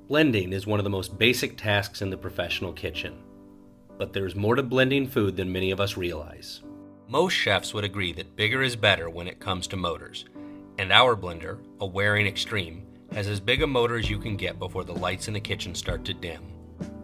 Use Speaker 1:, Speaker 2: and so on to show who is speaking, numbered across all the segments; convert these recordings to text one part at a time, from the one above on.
Speaker 1: Blending is one of the most basic tasks in the professional kitchen, but there's more to blending food than many of us realize. Most chefs would agree that bigger is better when it comes to motors, and our blender, a Waring Xtrem, has as big a motor as you can get before the lights in the kitchen start to dim.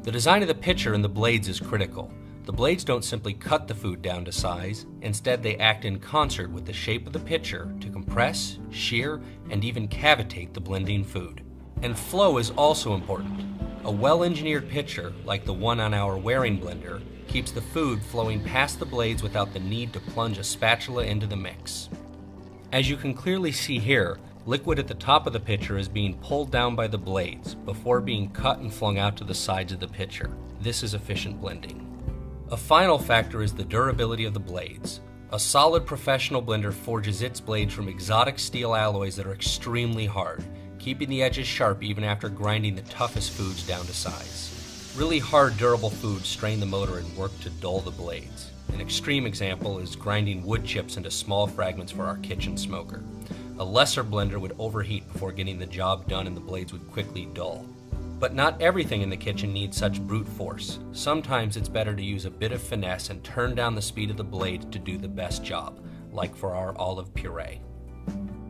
Speaker 1: The design of the pitcher and the blades is critical. The blades don't simply cut the food down to size, instead they act in concert with the shape of the pitcher to compress, shear, and even cavitate the blending food. And flow is also important. A well-engineered pitcher, like the one on our Waring blender, keeps the food flowing past the blades without the need to plunge a spatula into the mix. As you can clearly see here, liquid at the top of the pitcher is being pulled down by the blades before being cut and flung out to the sides of the pitcher. This is efficient blending. A final factor is the durability of the blades. A solid professional blender forges its blades from exotic steel alloys that are extremely hard, keeping the edges sharp even after grinding the toughest foods down to size. Really hard, durable foods strain the motor and work to dull the blades. An extreme example is grinding wood chips into small fragments for our kitchen smoker. A lesser blender would overheat before getting the job done and the blades would quickly dull. But not everything in the kitchen needs such brute force. Sometimes it's better to use a bit of finesse and turn down the speed of the blade to do the best job, like for our olive puree.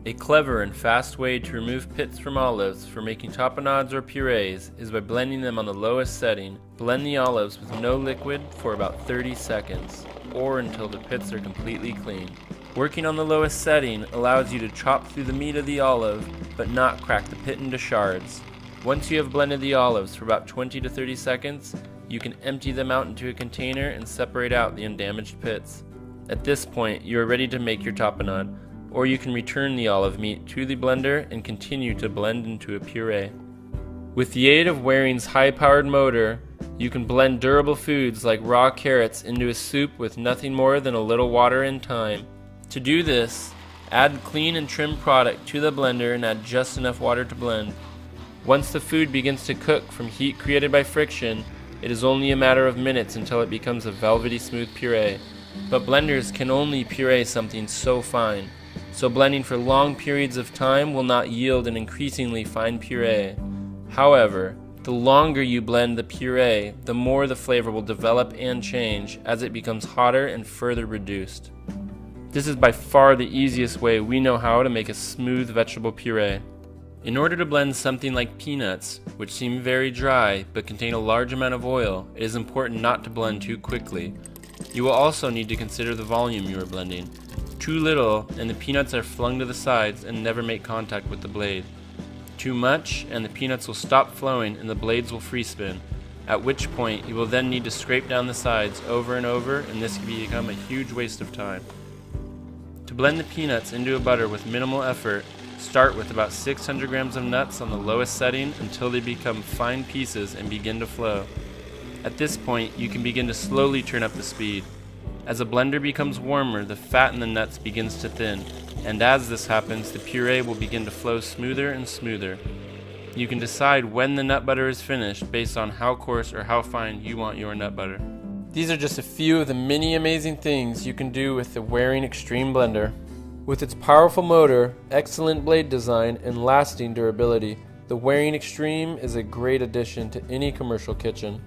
Speaker 2: A clever and fast way to remove pits from olives for making tapenades or purees is by blending them on the lowest setting. Blend the olives with no liquid for about 30 seconds, or until the pits are completely clean. Working on the lowest setting allows you to chop through the meat of the olive, but not crack the pit into shards. Once you have blended the olives for about 20 to 30 seconds, you can empty them out into a container and separate out the undamaged pits. At this point, you are ready to make your tapenade, or you can return the olive meat to the blender and continue to blend into a puree. With the aid of Waring's high-powered motor, you can blend durable foods like raw carrots into a soup with nothing more than a little water and thyme. To do this, add clean and trim product to the blender and add just enough water to blend. Once the food begins to cook from heat created by friction, it is only a matter of minutes until it becomes a velvety smooth puree. But blenders can only puree something so fine, so blending for long periods of time will not yield an increasingly fine puree. However, the longer you blend the puree, the more the flavor will develop and change as it becomes hotter and further reduced. This is by far the easiest way we know how to make a smooth vegetable puree. In order to blend something like peanuts, which seem very dry but contain a large amount of oil, it is important not to blend too quickly. You will also need to consider the volume you are blending. Too little and the peanuts are flung to the sides and never make contact with the blade. Too much and the peanuts will stop flowing and the blades will free spin, at which point you will then need to scrape down the sides over and over, and this can become a huge waste of time. To blend the peanuts into a butter with minimal effort, start with about 600 grams of nuts on the lowest setting until they become fine pieces and begin to flow. At this point, you can begin to slowly turn up the speed. As the blender becomes warmer, the fat in the nuts begins to thin, and as this happens, the puree will begin to flow smoother and smoother. You can decide when the nut butter is finished based on how coarse or how fine you want your nut butter. These are just a few of the many amazing things you can do with the Waring Xtrem blender. With its powerful motor, excellent blade design, and lasting durability, the Waring Xtrem is a great addition to any commercial kitchen.